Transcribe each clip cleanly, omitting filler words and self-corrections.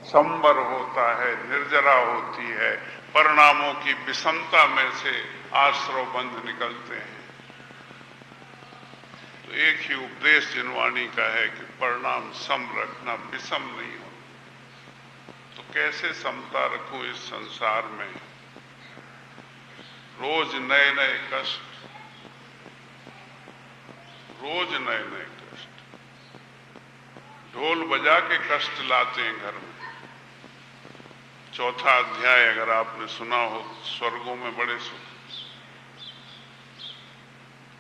संबर होता है, निर्जरा होती है, परिणामों की विषमता में से आश्रव बंध निकलते हैं। तो एक ही उपदेश जिनवाणी का है कि परिणाम सम रखना, विषम नहीं हो। तो कैसे समता रखूं इस संसार में? रोज नए नए कष्ट, रोज नए नए कष्ट, ढोल बजा के कष्ट लाते हैं घर में। चौथा अध्याय अगर आपने सुना हो, स्वर्गों में बड़े सुख।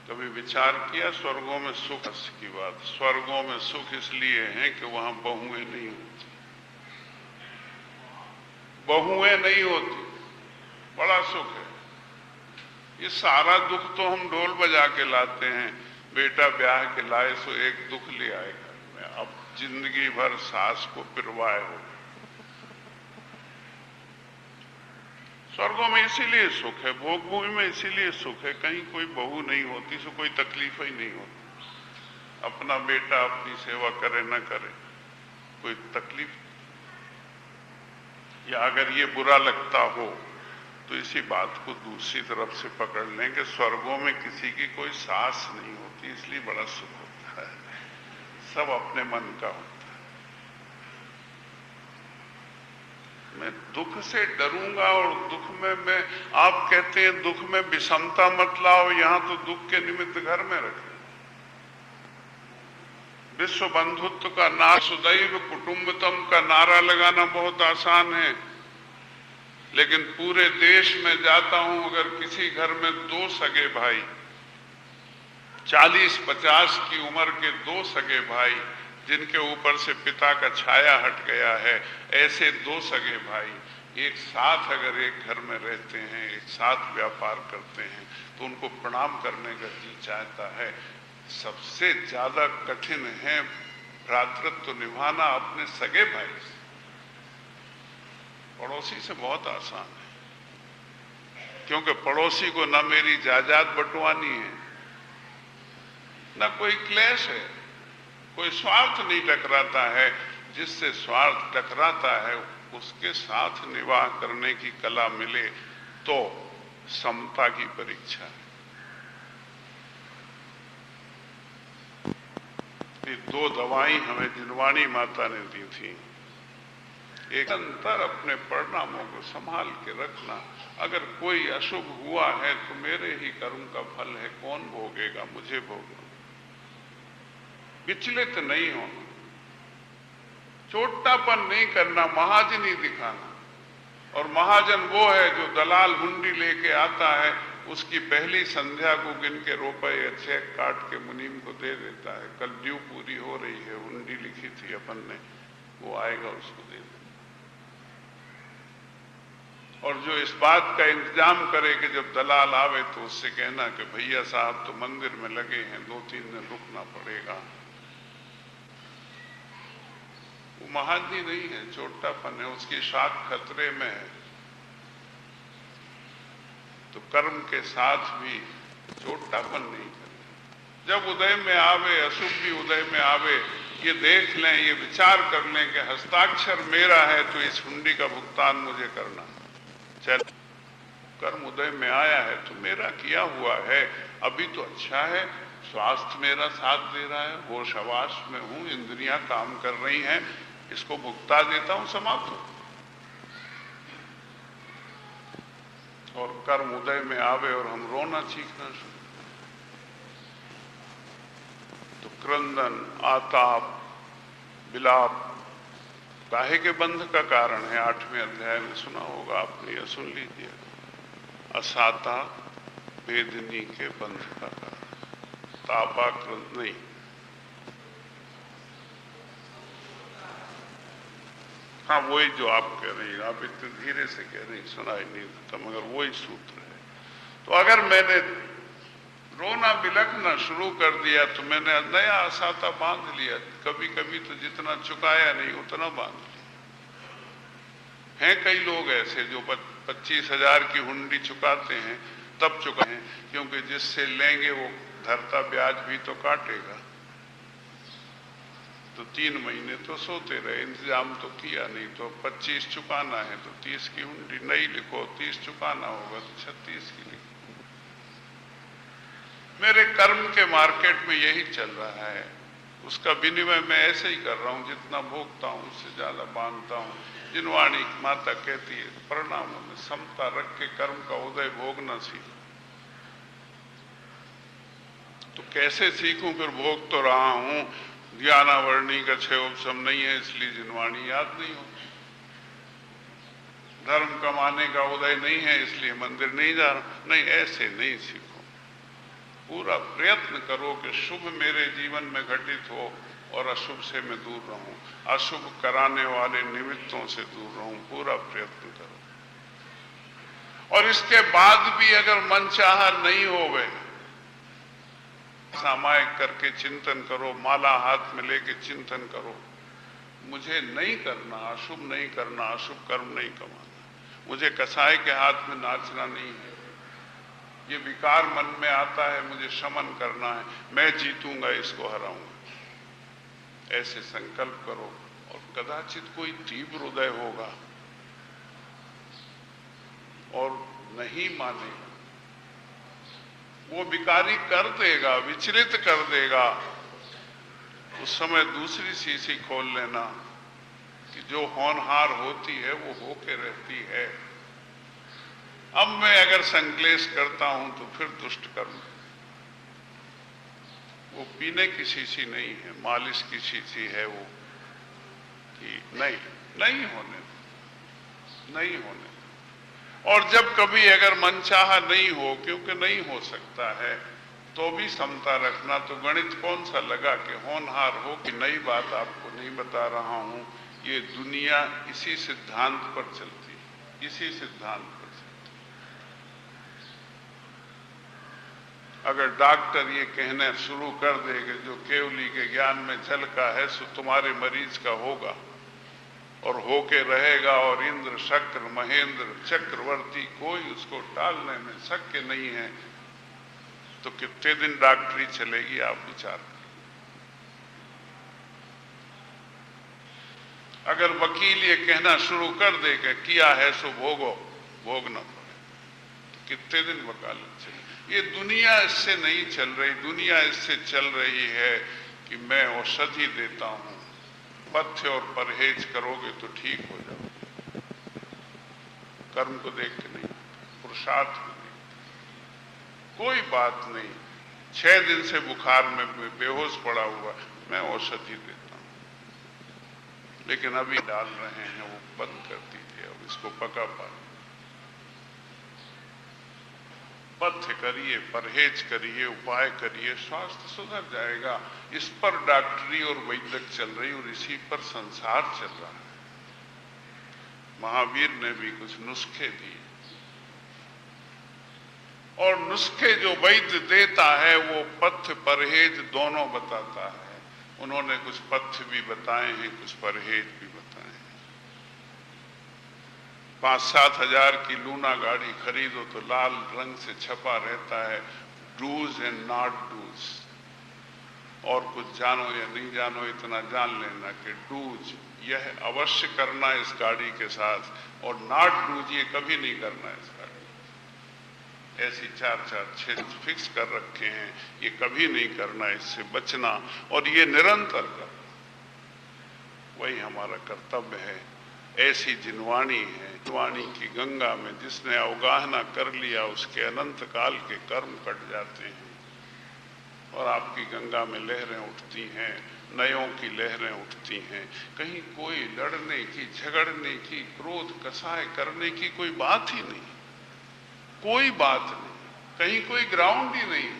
कभी विचार किया स्वर्गों में सुख की बात? स्वर्गों में सुख इसलिए है कि वहां बहुएं नहीं होती, बहुएं नहीं होती, बड़ा सुख है। ये सारा दुख तो हम ढोल बजा के लाते हैं। बेटा ब्याह के लाए सो एक दुख ले आए घर में, अब जिंदगी भर सास को पिरवाए हो। स्वर्गों में इसीलिए सुख है, भोग भूमि में इसीलिए सुख है, कहीं कोई बहू नहीं होती, सो कोई तकलीफ ही नहीं होती। अपना बेटा अपनी सेवा करे न करे, कोई तकलीफ। या अगर ये बुरा लगता हो तो इसी बात को दूसरी तरफ से पकड़ लें कि स्वर्गों में किसी की कोई सास नहीं होती, इसलिए बड़ा सुख होता है, सब अपने मन का होता है। मैं दुख से डरूंगा और दुख में आप कहते हैं दुख में विषमता मत लाओ, यहां तो दुख के निमित्त घर में रखें। विश्व बंधुत्व का नारा, सुदैव कुटुंबतम का नारा लगाना बहुत आसान है, लेकिन पूरे देश में जाता हूं, अगर किसी घर में दो सगे भाई, 40-50 की उम्र के दो सगे भाई जिनके ऊपर से पिता का छाया हट गया है, ऐसे दो सगे भाई एक साथ अगर एक घर में रहते हैं, एक साथ व्यापार करते हैं, तो उनको प्रणाम करने का जी चाहता है। सबसे ज्यादा कठिन है भ्रातृत्व निभाना अपने सगे भाई से। पड़ोसी से बहुत आसान है, क्योंकि पड़ोसी को न मेरी जायदाद बंटवानी है, न कोई क्लेश है, कोई स्वार्थ नहीं टकराता है। जिससे स्वार्थ टकराता है उसके साथ निवाह करने की कला मिले तो समता की परीक्षा है। ये दो दवाई हमें जिनवाणी माता ने दी थी। एक अंतर अपने परिणामों को संभाल के रखना। अगर कोई अशुभ हुआ है तो मेरे ही कर्म का फल है, कौन भोगेगा? मुझे भोगना। विचलित नहीं होना, चोटापन नहीं करना, महाजनी दिखाना। और महाजन वो है जो दलाल हुंडी लेके आता है, उसकी पहली संध्या को गिन के रुपए या चेक काट के मुनीम को दे देता है। कल ड्यू पूरी हो रही है, हुंडी लिखी थी अपन ने, वो आएगा उसको दे देगा। और जो इस बात का इंतजाम करे कि जब दलाल आवे तो उससे कहना कि भैया साहब तो मंदिर में लगे हैं, 2-3 दिन रुकना पड़ेगा। वो महाजनी नहीं है, छोटापन है, उसकी शाख खतरे में है। तो कर्म के साथ भी छोटापन नहीं करें। जब उदय में आवे, अशुभ भी उदय में आवे, ये देख लें, ये विचार कर लें कि हस्ताक्षर मेरा है तो इस हुंडी का भुगतान मुझे करना। चल कर्म उदय में आया है तो मेरा किया हुआ है, अभी तो अच्छा है, स्वास्थ्य मेरा साथ दे रहा है, होश हवास में हूं, इंद्रियां काम कर रही हैं, इसको भुगता देता हूं, समाप्त हो। और कर्म उदय में आवे और हम रोना चीखना शुरू, तो क्रंदन, आताप, विलाप काहे के बंध का कारण है? 8वें अध्याय में सुना होगा आपने, यह सुन लीजिए। असाता वेदनी के बंध का कारण, तापा क्रंद नहीं। हाँ, वही जो आप कह रही हैं, आप इतने धीरे से कह रही, सुनाई नहीं देता, मगर वही सूत्र है। तो अगर मैंने रोना बिलखना शुरू कर दिया तो मैंने नया असाता बांध लिया। कभी कभी तो जितना चुकाया नहीं उतना बांध लिया। हैं कई लोग ऐसे जो 25,000 की हुंडी चुकाते हैं, तब चुकाते हैं क्योंकि जिससे लेंगे वो धरता ब्याज भी तो काटेगा। तो 3 महीने तो सोते रहे, इंतजाम तो किया नहीं। तो 25 चुकाना है तो 30 की हुंडी नहीं लिखो, 30 चुकाना होगा तो 36 की लिखो। मेरे कर्म के मार्केट में यही चल रहा है। उसका विनिमय मैं ऐसे ही कर रहा हूं, जितना भोगता हूं उससे ज्यादा बांधता हूं। जिनवाणी माता कहती है परिणामों में समता रख के कर्म का उदय भोगना सीखो। तो कैसे सीखूं? फिर भोग तो रहा हूं, ज्ञानावरणी का 6 उपशम नहीं है इसलिए जिनवाणी याद नहीं होती। धर्म कमाने का उदय नहीं है इसलिए मंदिर नहीं जा रहा। नहीं, ऐसे नहीं सीखो। पूरा प्रयत्न करो कि शुभ मेरे जीवन में घटित हो और अशुभ से मैं दूर रहूं, अशुभ कराने वाले निमित्तों से दूर रहूं। पूरा प्रयत्न करो। और इसके बाद भी अगर मनचाहा नहीं होवे, सामायिक करके चिंतन करो, माला हाथ में लेके चिंतन करो, मुझे नहीं करना, अशुभ नहीं करना, अशुभ कर्म नहीं कमाना, मुझे कसाई के हाथ में नाचना नहीं है, ये विकार मन में आता है, मुझे शमन करना है, मैं जीतूंगा, इसको हराऊंगा। ऐसे संकल्प करो और कदाचित कोई तीव्र उदय होगा और नहीं मानेगा, वो विकारी कर देगा, विचलित कर देगा। उस समय दूसरी शीशी खोल लेना कि जो होनहार होती है वो होके रहती है। अब मैं अगर संक्लेश करता हूं तो फिर दुष्ट कर्म। वो पीने की शीशी नहीं है, मालिश की शीशी है वो, कि नहीं होने, नहीं होने। और जब कभी अगर मनचाहा नहीं हो, क्योंकि नहीं हो सकता है, तो भी समता रखना। तो गणित कौन सा लगा कि होनहार हो कि नई बात आपको नहीं बता रहा हूं, ये दुनिया इसी सिद्धांत पर चलती है, इसी सिद्धांत पर। अगर डॉक्टर ये कहना शुरू कर दे कि जो केवली के ज्ञान में झलका है सो तुम्हारे मरीज का होगा और होके रहेगा, और इंद्र शक्र महेंद्र चक्रवर्ती कोई उसको टालने में शक्य नहीं है, तो कितने दिन डॉक्टरी चलेगी? आप विचार करें। अगर वकील ये कहना शुरू कर दे कि किया है सो भोगो, भोगना पड़े, तो कितने दिन वकालत चलेगी? ये दुनिया इससे नहीं चल रही। दुनिया इससे चल रही है कि मैं औषधि देता हूं, पथ्य और परहेज करोगे तो ठीक हो जाओगे। कर्म को देख के नहीं, पुरुषार्थ को नहीं, कोई बात नहीं। 6 दिन से बुखार में बेहोश पड़ा हुआ, मैं औषधि देता हूं, लेकिन अभी डाल रहे हैं, वो बंद कर दीजिए, अब इसको पका पाए। पथ्य करिए, परहेज करिए, उपाय करिए, स्वास्थ्य सुधर जाएगा। इस पर डॉक्टरी और वैद्यक चल रही और इसी पर संसार चल रहा है। महावीर ने भी कुछ नुस्खे दिए, और नुस्खे जो वैद्य देता है वो पथ्य परहेज दोनों बताता है। उन्होंने कुछ पथ्य भी बताए हैं, कुछ परहेज भी बताए हैं। 5-7 हजार की लूना गाड़ी खरीदो तो लाल रंग से छपा रहता है डूज एंड नॉट डूज। और कुछ जानो या नहीं जानो, इतना जान लेना कि डूज यह अवश्य करना इस गाड़ी के साथ, और नॉट डूज ये कभी नहीं करना इस गाड़ी। ऐसी 4-4-6 फिक्स कर रखे हैं, ये कभी नहीं करना, इससे बचना, और ये निरंतर करना, वही हमारा कर्तव्य है। ऐसी जिनवाणी है, जिनवाणी की गंगा में जिसने अवगाहना कर लिया उसके अनंत काल के कर्म कट जाते हैं, और आपकी गंगा में लहरें उठती हैं, नयों की लहरें उठती हैं। कहीं कोई लड़ने की, झगड़ने की, क्रोध कसाय करने की कोई बात ही नहीं, कोई बात नहीं, कहीं कोई ग्राउंड ही नहीं।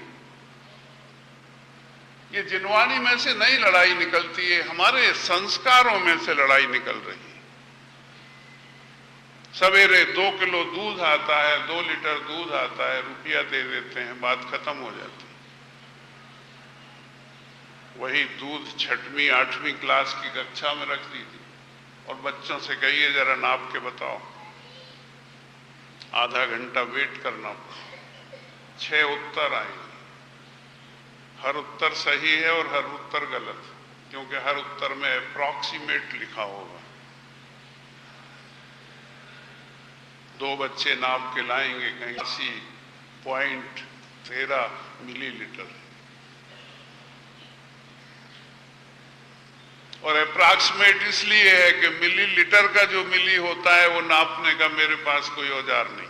ये जिनवाणी में से नई लड़ाई निकलती है, हमारे संस्कारों में से लड़ाई निकल रही है। सवेरे 2 किलो दूध आता है, 2 लीटर दूध आता है, रुपया दे देते हैं, बात खत्म हो जाती है। वही दूध 6वीं 8वीं क्लास की कक्षा में रख दीजिए और बच्चों से कहिए जरा नाप के बताओ, आधा घंटा वेट करना पड़ा, 6 उत्तर आएंगे, हर उत्तर सही है और हर उत्तर गलत। क्योंकि हर उत्तर में अप्रॉक्सीमेट लिखा होगा। 2 बच्चे नाप के लाएंगे कहीं 80.13 मिलीलीटर, और अप्रॉक्सीमेट इसलिए है कि मिलीलीटर का जो मिली होता है वो नापने का मेरे पास कोई औजार नहीं।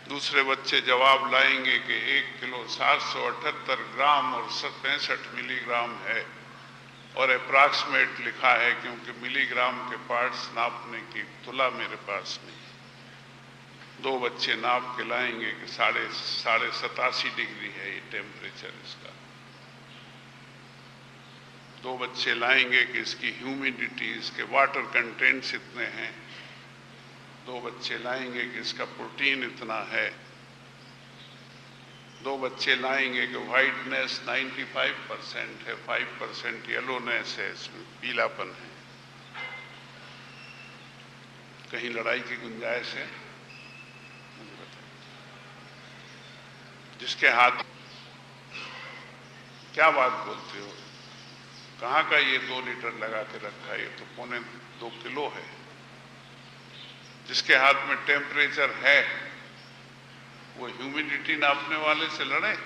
दूसरे बच्चे जवाब लाएंगे कि 1 किलो 778 ग्राम और 65 मिलीग्राम है, और अप्रॉक्सीमेट लिखा है क्योंकि मिलीग्राम के पार्ट्स नापने की तुला मेरे पास नहीं। 2 बच्चे नाप के लाएंगे कि 87.5 डिग्री है ये टेम्परेचर इसका। 2 बच्चे लाएंगे कि इसकी ह्यूमिडिटी, इसके वाटर कंटेंट्स इतने हैं। 2 बच्चे लाएंगे कि इसका प्रोटीन इतना है। 2 बच्चे लाएंगे कि व्हाइटनेस 95% है, 5% येलोनेस है, इसमें पीलापन है। कहीं लड़ाई की गुंजाइश है? मुझे बताइए। जिसके हाथ क्या बात बोलते हो, कहाँ का ये 2 लीटर लगा के रखा है, ये तो 1.25 किलो है। जिसके हाथ में टेम्परेचर है वो ह्यूमिडिटी नापने वाले से लड़े?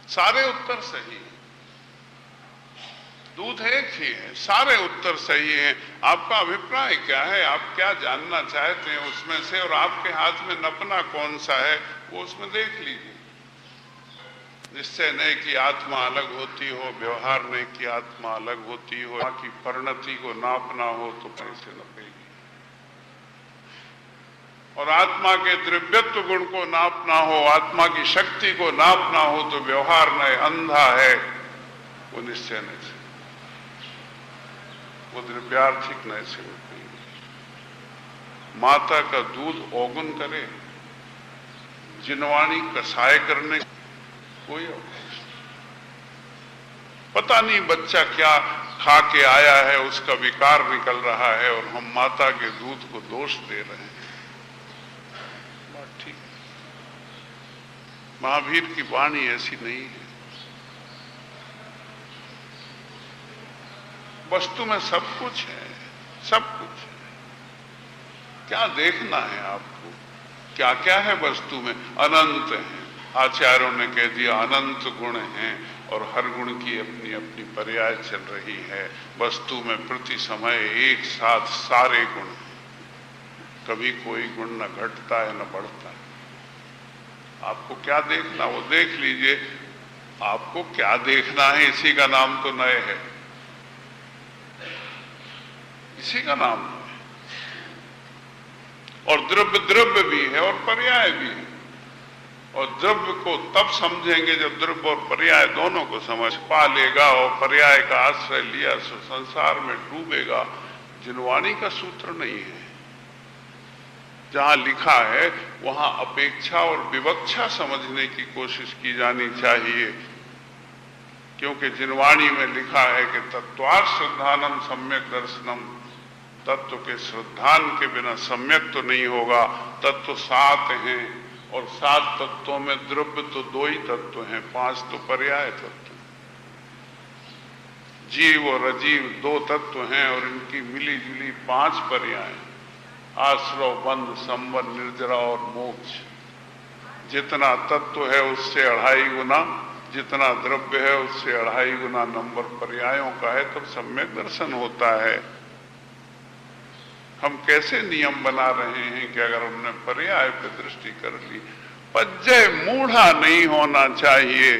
सारे उत्तर सही हैं, दूध एक ही है, सारे उत्तर सही हैं। आपका अभिप्राय क्या है, आप क्या जानना चाहते हैं उसमें से, और आपके हाथ में नपना कौन सा है वो उसमें देख लीजिए। निश्चय नहीं कि आत्मा अलग होती हो, व्यवहार नहीं कि आत्मा अलग होती हो, की परिणति को नापना हो तो कैसे नपेगी, और आत्मा के द्रव्यत्व गुण को नापना हो, आत्मा की शक्ति को नापना हो तो व्यवहार नहीं अंधा है, वो निश्चय नहीं से, वो द्रव्यार्थिक नहीं से नपेगी। माता का दूध औगुन करे, जिनवाणी कसाय करने कोई पता नहीं बच्चा क्या खा के आया है, उसका विकार निकल रहा है, और हम माता के दूध को दोष दे रहे हैं। बात ठीक। महावीर की वाणी ऐसी नहीं है। वस्तु में सब कुछ है, सब कुछ है। क्या देखना है आपको, क्या क्या है वस्तु में? अनंत है। आचार्यों ने कह दिया अनंत गुण हैं, और हर गुण की अपनी अपनी पर्याय चल रही है। वस्तु में प्रति समय एक साथ सारे गुण हैं, कभी कोई गुण न घटता है न बढ़ता है। आपको क्या देखना वो देख लीजिए। आपको क्या देखना है इसी का नाम तो नए है, इसी का नाम है। और द्रव्य द्रव्य भी है और पर्याय भी है, और द्रव्य को तब समझेंगे जब द्रव्य और पर्याय दोनों को समझ पा लेगा, और पर्याय का आश्रय लिया तो संसार में डूबेगा। जिनवाणी का सूत्र नहीं है, जहां लिखा है वहां अपेक्षा और विवक्षा समझने की कोशिश की जानी चाहिए, क्योंकि जिनवाणी में लिखा है कि तत्वार्थ श्रद्धानम सम्यक दर्शनम, तत्व के श्रद्धान के बिना सम्यक तो नहीं होगा। तत्व 7 हैं, और 7 तत्वों में द्रव्य तो 2 ही तत्व हैं, 5 तो पर्याय तत्व। जीव और अजीव 2 तत्व हैं, और इनकी मिली जुली 5 पर्याय, आश्रव, बंध, संबंध, निर्जरा और मोक्ष। जितना तत्व है उससे 2.5 गुना, जितना द्रव्य है उससे 2.5 गुना नंबर पर्यायों का है, तब सम्यक दर्शन होता है। हम कैसे नियम बना रहे हैं कि अगर हमने पर्याय पर दृष्टि कर ली, पज्जय मूढ़ा नहीं होना चाहिए।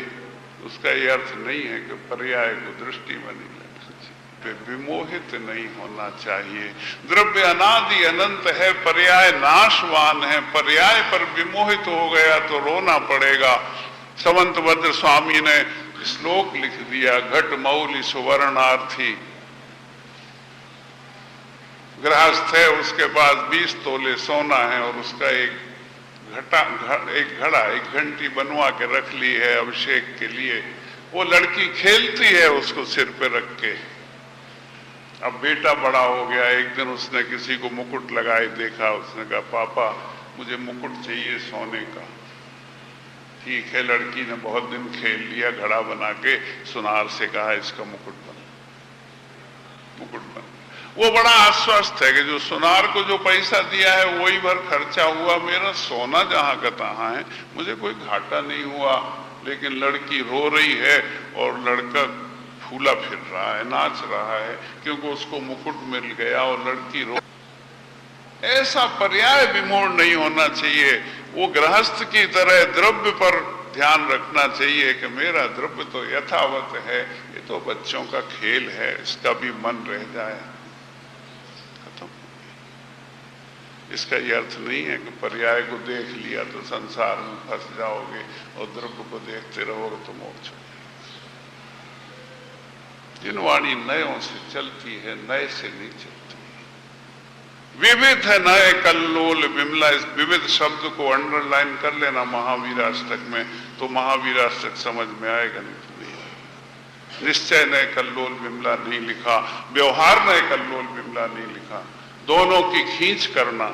उसका ये अर्थ नहीं है कि पर्याय को दृष्टि में नहीं लेना चाहिए, विमोहित नहीं होना चाहिए। द्रव्य अनादि अनंत है, पर्याय नाशवान है। पर्याय पर विमोहित हो गया तो रोना पड़ेगा। समंतभद्र स्वामी ने श्लोक लिख दिया, घट मौली सुवर्णार्थी। गृहस्थ है, उसके पास 20 तोले सोना है, और उसका एक घड़ा, एक घंटी बनवा के रख ली है अभिषेक के लिए। वो लड़की खेलती है उसको सिर पे रख के। अब बेटा बड़ा हो गया, एक दिन उसने किसी को मुकुट लगाए देखा, उसने कहा पापा मुझे मुकुट चाहिए सोने का। ठीक है, लड़की ने बहुत दिन खेल लिया, घड़ा बना के सुनार से कहा इसका मुकुट बन। वो बड़ा आश्वस्त है कि जो सुनार को जो पैसा दिया है वही भर खर्चा हुआ, मेरा सोना जहां का तहां है, मुझे कोई घाटा नहीं हुआ। लेकिन लड़की रो रही है और लड़का फूला फिर रहा है, नाच रहा है, क्योंकि उसको मुकुट मिल गया और लड़की रो। ऐसा पर्याय विमोड़ नहीं होना चाहिए। वो गृहस्थ की तरह द्रव्य पर ध्यान रखना चाहिए कि मेरा द्रव्य तो यथावत है, ये तो बच्चों का खेल है, इसका भी मन रह जाए, खत्म। इसका ये अर्थ नहीं है कि पर्याय को देख लिया तो संसार में फंस जाओगे और द्रव्य को देखते रहोगे तो मोक्ष हो जाएगा। जिन वाणी नयों से चलती है, नए से नहीं चलती। विविध है नए कल्लोल विमला। इस विविध शब्द को अंडरलाइन कर लेना महावीराष्टक में, तो महावीराष्टक समझ में आएगा, नहीं तो नहीं आएगा। निश्चय नए कल्लोल विमला नहीं लिखा, व्यवहार नए कल्लोल विमला नहीं लिखा। दोनों की खींच करना,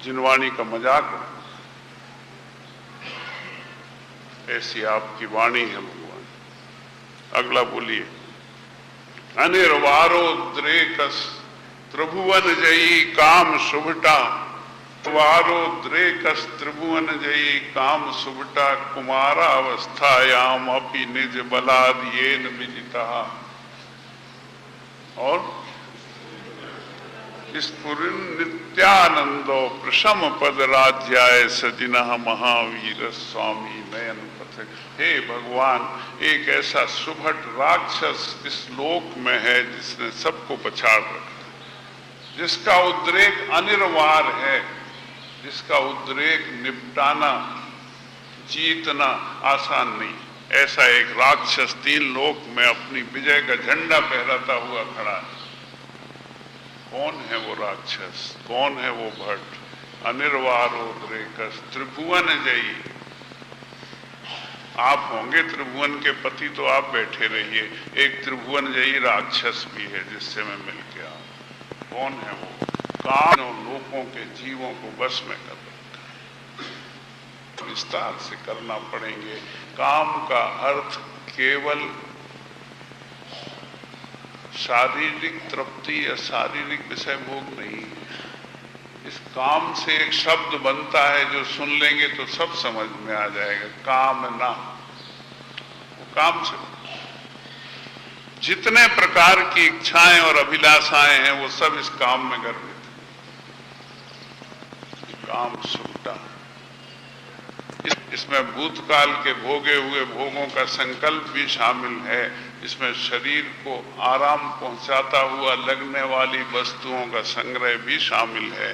जिनवाणी का मजाक, ऐसी आपकी वाणी है भगवान। अगला बोलिए, अनिर्वारोद्रेकस त्रिभुवन जयी काम शुभटा। वारोद्रेकस त्रिभुवन जयी काम शुभटा, कुमारावस्थायाम अपि निज बलाद येन विजिता। और स्फुरिन नित्यानंदो प्रशम पद राज्याय सजिनः महावीर स्वामी नयन पथ। हे भगवान, एक ऐसा सुभट राक्षस इस लोक में है जिसने सबको पछाड़ रखा, जिसका उद्रेक अनिर्वार है, जिसका उद्रेक निपटाना, जीतना आसान नहीं। ऐसा एक राक्षस तीन लोक में अपनी विजय का झंडा फहराता हुआ खड़ा है। कौन है वो राक्षस, कौन है वो भट्ट? अनिर्वारोद्रेकस त्रिभुवन जयी। आप होंगे त्रिभुवन के पति तो आप बैठे रहिए, एक त्रिभुवन जयी राक्षस भी है जिससे मैं मिल के आऊं। कौन है वो? काम लोगों के जीवों को बस में कर रखा है। विस्तार से करना पड़ेंगे। काम का अर्थ केवल शारीरिक तृप्ति या शारीरिक विषय भोग नहीं है। इस काम से एक शब्द बनता है जो सुन लेंगे तो सब समझ में आ जाएगा, कामना। वो काम से जितने प्रकार की इच्छाएं और अभिलाषाएं हैं वो सब इस काम में गर्भित है। काम सुखता, इसमें भूतकाल के भोगे हुए भोगों का संकल्प भी शामिल है। इसमें शरीर को आराम पहुंचाता हुआ लगने वाली वस्तुओं का संग्रह भी शामिल है,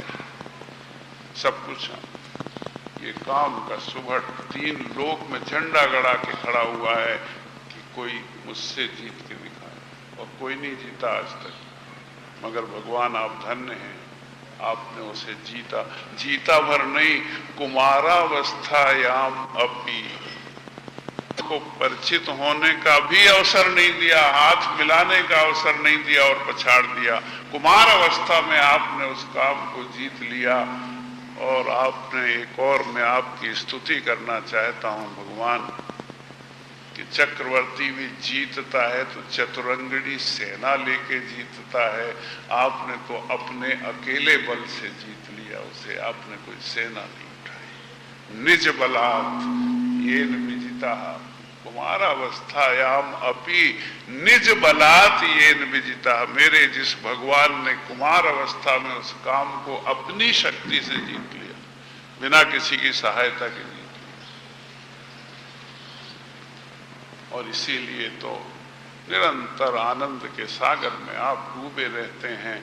सब कुछ शामिल। ये काम का सुभट तीन लोक में झंडा गड़ा के खड़ा हुआ है कि कोई मुझसे जीत के दिखाए, और कोई नहीं जीता आज तक। मगर भगवान आप धन्य हैं, आपने उसे जीता। जीता भर नहीं, कुमारावस्थायाम अपि, को परिचित होने का भी अवसर नहीं दिया, हाथ मिलाने का अवसर नहीं दिया और पछाड़ दिया। कुमार अवस्था में आपने उस काम को जीत लिया। और आपने एक और, मैं आपकी स्तुति करना चाहता हूं भगवान, कि चक्रवर्ती भी जीतता है तो चतुरंगड़ी सेना लेके जीतता है। आपने तो अपने अकेले बल से जीत लिया उसे, आपने कोई सेना नहीं उठाई। निज बलात् येन विजिता, कुमारावस्थायाम अपि निज बलात् येन विजिता। मेरे जिस भगवान ने कुमार अवस्था में उस काम को अपनी शक्ति से जीत लिया, बिना किसी की सहायता के जीत लिया। और इसीलिए तो निरंतर आनंद के सागर में आप डूबे रहते हैं।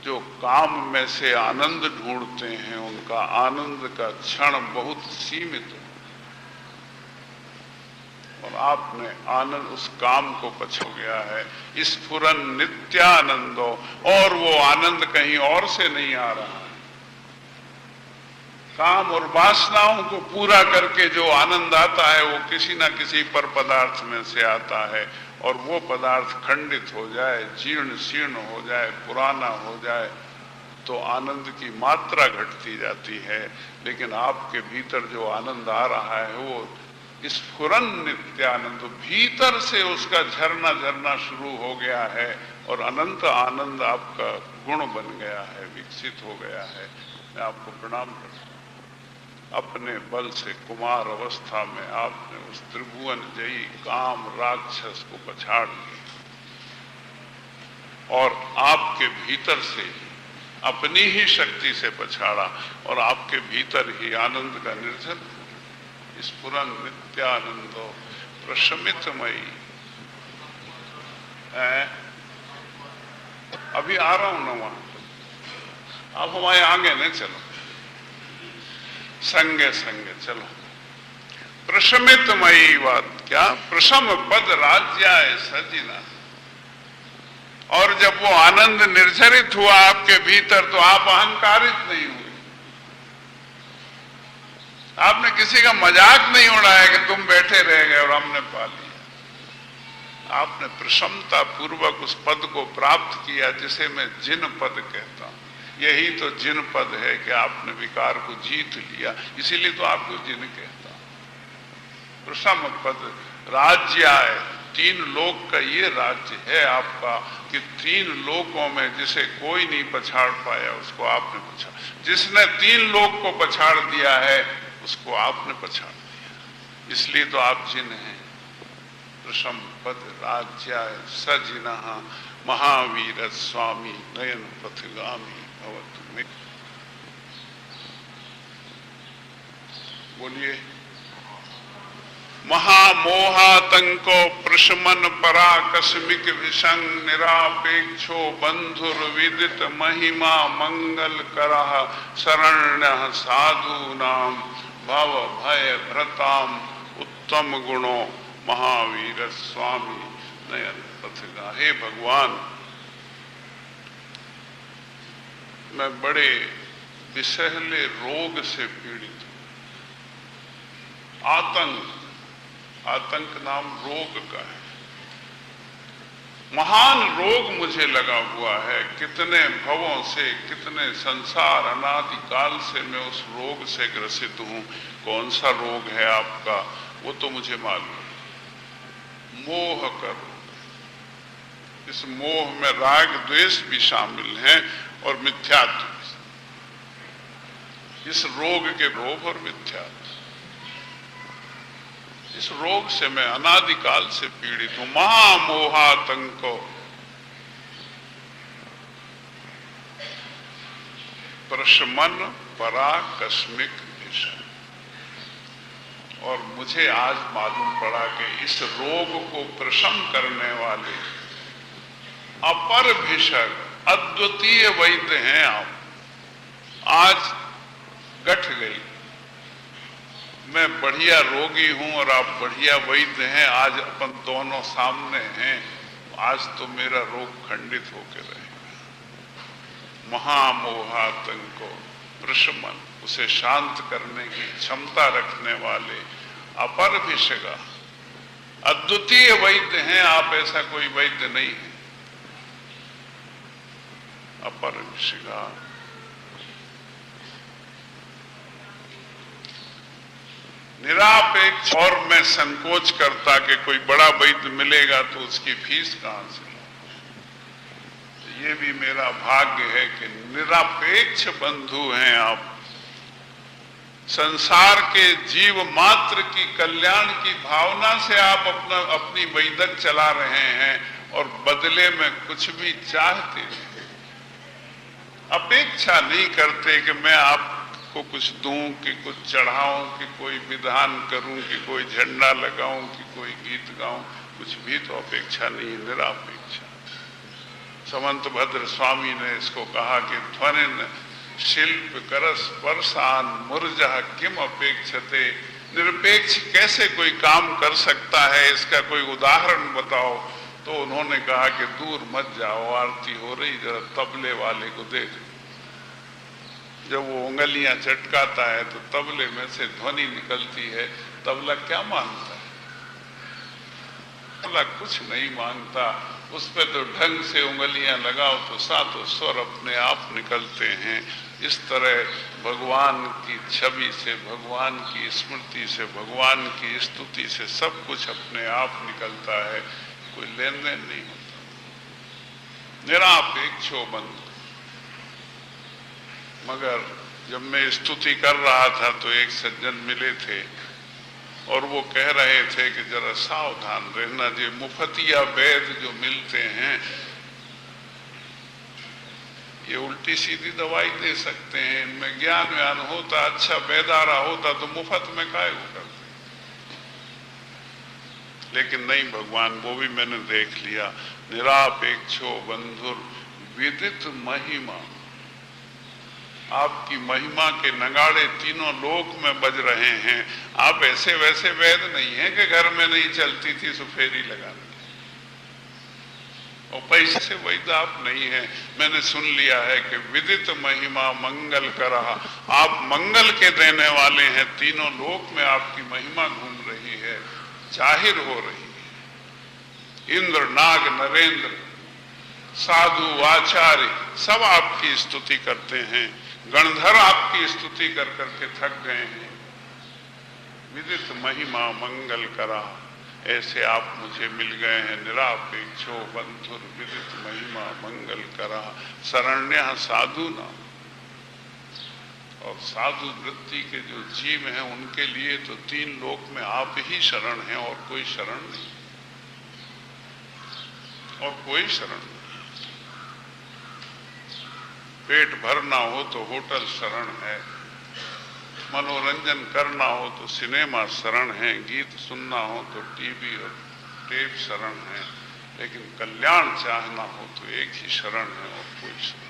जो काम में से आनंद ढूंढते हैं उनका आनंद का क्षण बहुत सीमित है, और आपने आनंद उस काम को पछो गया है। स्फुरन नित्यानंदो, और वो आनंद कहीं और से नहीं आ रहा है। काम और वासनाओं को पूरा करके जो आनंद आता है वो किसी ना किसी पर पदार्थ में से आता है, और वो पदार्थ खंडित हो जाए, जीर्ण शीर्ण हो जाए, पुराना हो जाए, तो आनंद की मात्रा घटती जाती है। लेकिन आपके भीतर जो आनंद आ रहा है वो स्फुरन नित्यानंद, भीतर से उसका झरना झरना शुरू हो गया है और अनंत आनंद आपका गुण बन गया है, विकसित हो गया है। मैं आपको प्रणाम करता हूं। अपने बल से कुमार अवस्था में आपने उस त्रिभुवन जयी काम राक्षस को पछाड़ दिया और आपके भीतर से अपनी ही शक्ति से पछाड़ा और आपके भीतर ही आनंद का निर्जन स्फुरन नित्यानंदो प्रशमितमयी। अभी आ रहा हूं ना वहां, आप हमारे आगे न चलो, संगे संगे चलो। प्रशमितमयी बात क्या, प्रशम पद राज्याय सजिना। और जब वो आनंद निर्झरित हुआ आपके भीतर तो आप अहंकारित नहीं हुए, आपने किसी का मजाक नहीं उड़ाया कि तुम बैठे रह गए और हमने पा लिया। आपने प्रशमता पूर्वक उस पद को प्राप्त किया जिसे मैं जिन पद कहता हूं। यही तो जिन पद है कि आपने विकार को जीत लिया, इसीलिए तो आपको जिन कहता हूं। प्रशम पद राज्य आए, तीन लोक का ये राज्य है आपका कि तीन लोकों में जिसे कोई नहीं पछाड़ पाया उसको आपने पछाड़, जिसने तीन लोक को पछाड़ दिया है उसको आपने पछाड़ दिया, इसलिए तो आप जिन हैं। प्रशम पद राज्याय सजिनः महावीर स्वामी नयन पथगामी भवतु मे। बोलिए। महामोहातंको प्रशमन पराकस्मिक विषंग निरापेक्षो बंधुर विदित महिमा मंगल करः शरण्यः साधूनाम भव भय भ्रताम उत्तम गुणो महावीर स्वामी नयन पथगा। हे भगवान, मैं बड़े विषहले रोग से पीड़ित हूं। आतंक नाम रोग का है, महान रोग मुझे लगा हुआ है। कितने भवों से, कितने संसार अनादिकाल से मैं उस रोग से ग्रसित हूं। कौन सा रोग है आपका वो तो मुझे मालूम। मोह करो, इस मोह में राग द्वेष भी शामिल हैं और मिथ्यात्व। इस रोग के लोभ और मिथ्यात्व, इस रोग से मैं अनादिकाल से पीड़ित हूं। महामोहातंको प्रशमन पराकस्मिक विषय। और मुझे आज मालूम पड़ा कि इस रोग को प्रशम करने वाले अपर भिषक अद्वितीय वैद्य हैं आप। आज गठ गई, मैं बढ़िया रोगी हूं और आप बढ़िया वैद्य हैं। आज अपन दोनों सामने हैं, आज तो मेरा रोग खंडित होकर रहेगा। महामोहातंको प्रशमन, उसे शांत करने की क्षमता रखने वाले अपर भिषगा अद्वितीय वैद्य हैं आप। ऐसा कोई वैद्य नहीं है। अपर भिषगा निरापेक्ष। और मैं संकोच करता कि कोई बड़ा वैद्य मिलेगा तो उसकी फीस कहां से। ये भी मेरा भाग्य है कि निरपेक्ष बंधु हैं आप। संसार के जीव मात्र की कल्याण की भावना से आप अपनी वैदक चला रहे हैं और बदले में कुछ भी चाहते नहीं, अपेक्षा नहीं करते कि मैं आपको कुछ दूं, कि कुछ चढ़ाऊं, कि कोई विधान करूं, कि कोई झंडा लगाऊं, कि कोई गीत गाऊं। कुछ भी तो अपेक्षा नहीं, निरापेक्षा। समंत भद्र स्वामी ने इसको कहा कि ध्वनिन शिल्प करस परसान मुरजह किम अपेक्षते। निरपेक्ष कैसे कोई काम कर सकता है, इसका कोई उदाहरण बताओ। तो उन्होंने कहा कि दूर मत जाओ, आरती हो रही, जरा तबले वाले को देख। जब वो उंगलियां चटकाता है तो तबले में से ध्वनि निकलती है। तबला क्या मानता है? वाला कुछ नहीं मांगता, उस पर तो ढंग से उंगलियां लगाओ तो सातों स्वर अपने आप निकलते हैं। इस तरह भगवान की छवि से, भगवान की स्मृति से, भगवान की स्तुति से सब कुछ अपने आप निकलता है, कोई लेन देन नहीं होता। निरापेक्षो बंधु। मगर जब मैं स्तुति कर रहा था तो एक सज्जन मिले थे और वो कह रहे थे कि जरा सावधान रहना, जो मुफतिया वैद जो मिलते हैं ये उल्टी सीधी दवाई दे सकते हैं, इनमें ज्ञान व्यान होता, अच्छा वैदारा होता तो मुफ्त में काहे वो करते। लेकिन नहीं भगवान, वो भी मैंने देख लिया। निरापेक्षो बंधुर विदित महिमा। आपकी महिमा के नगाड़े तीनों लोक में बज रहे हैं। आप ऐसे वैसे वैद नहीं है कि घर में नहीं चलती थी सुफेरी लगाने, और पैसे से वैद आप नहीं है। मैंने सुन लिया है कि विदित महिमा मंगल करा, आप मंगल के देने वाले हैं। तीनों लोक में आपकी महिमा घूम रही है, जाहिर हो रही है। इंद्र नाग नरेंद्र साधु आचार्य सब आपकी स्तुति करते हैं, गणधर आपकी स्तुति कर करके थक गए हैं। विदित महिमा मंगल करा, ऐसे आप मुझे मिल गए हैं। निरापेक्षो बंधुर विदित महिमा मंगल करा, शरण्य साधु नाम। और साधु वृत्ति के जो जीव हैं उनके लिए तो तीन लोक में आप ही शरण हैं, और कोई शरण नहीं, और कोई शरण नहीं। पेट भरना हो तो होटल शरण है, मनोरंजन करना हो तो सिनेमा शरण है, गीत सुनना हो तो टीवी और टेप शरण है, लेकिन कल्याण चाहना हो तो एक ही शरण है, और कोई शरण।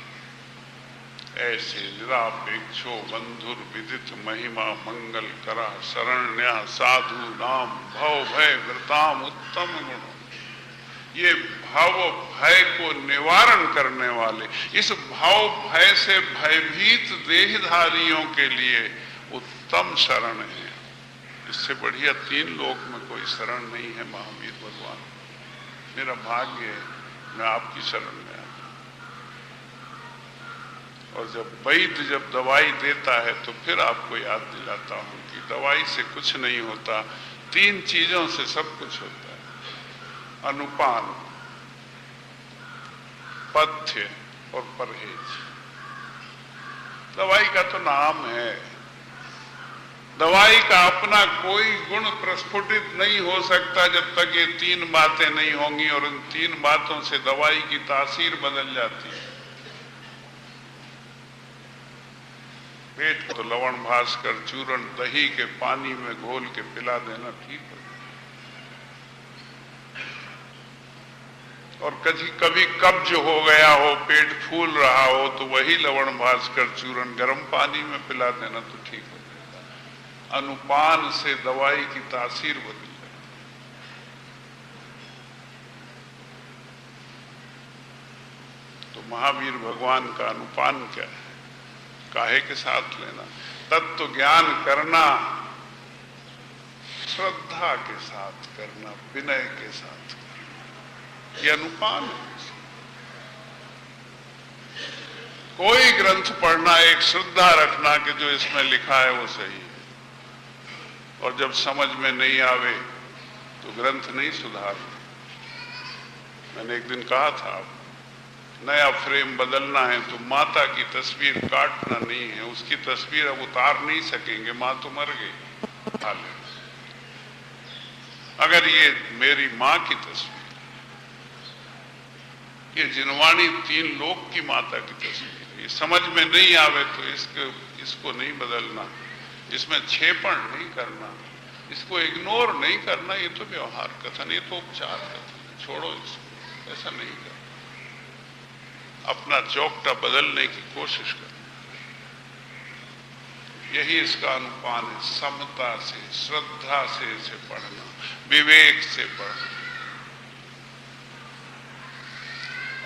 ऐसे निरापेक्षो बंधुर विदित महिमा मंगल करा, शरण्य साधु नाम भव भय वृताम उत्तम गुण। ये भाव भय को निवारण करने वाले, इस भाव भय से भयभीत देहधारियों के लिए उत्तम शरण है। इससे बढ़िया तीन लोक में कोई शरण नहीं है महावीर भगवान। मेरा भाग्य है मैं आपकी शरण में आ गया। और जब वैद्य जब दवाई देता है तो फिर आपको याद दिलाता हूं कि दवाई से कुछ नहीं होता, तीन चीजों से सब कुछ होता है। अनुपान, पथ्य और परहेज। दवाई का तो नाम है, दवाई का अपना कोई गुण प्रस्फुटित नहीं हो सकता जब तक ये तीन बातें नहीं होंगी, और इन तीन बातों से दवाई की तासीर बदल जाती है। पेट तो लवण भास्कर चूर्ण दही के पानी में घोल के पिला देना ठीक है। और कभी कब्ज हो गया हो, पेट फूल रहा हो, तो वही लवण भास्कर चूर्ण गर्म पानी में पिला देना तो ठीक हो जाएगा। अनुपान से दवाई की तासीर बदल जाती है। तो महावीर भगवान का अनुपान क्या है? काहे के साथ लेना? तत्व ज्ञान करना श्रद्धा के साथ करना, विनय के साथ करना, ये अनुपान है। कोई ग्रंथ पढ़ना एक श्रद्धा रखना कि जो इसमें लिखा है वो सही है, और जब समझ में नहीं आवे तो ग्रंथ नहीं सुधारना। मैंने एक दिन कहा था, नया फ्रेम बदलना है तो माता की तस्वीर काटना नहीं है, उसकी तस्वीर अब उतार नहीं सकेंगे, माँ तो मर गई। हाल अगर ये मेरी माँ की तस्वीर, ये जिनवाणी तीन लोक की माता की तस्वीर, ये समझ में नहीं आवे तो इसको नहीं बदलना, इसमें छेपण नहीं करना, इसको इग्नोर नहीं करना। ये तो व्यवहार कथन, ये तो उपचार कथन, छोड़ो इसको, ऐसा नहीं करना। अपना चौकटा बदलने की कोशिश करना, यही इसका अनुपान है। समता से, श्रद्धा से इसे पढ़ना, विवेक से पढ़ना,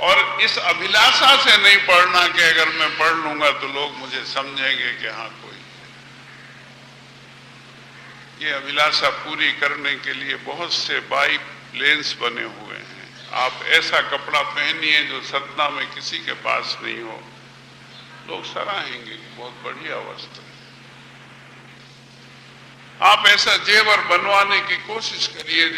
और इस अभिलाषा से नहीं पढ़ना कि अगर मैं पढ़ लूंगा तो लोग मुझे समझेंगे कि हाँ कोई है। ये अभिलाषा पूरी करने के लिए बहुत से लेंस बने हुए हैं। आप ऐसा कपड़ा पहनिए जो सतना में किसी के पास नहीं हो, लोग सराहेंगे, बहुत बढ़िया वस्त्र है। आप ऐसा जेवर बनवाने की कोशिश करिए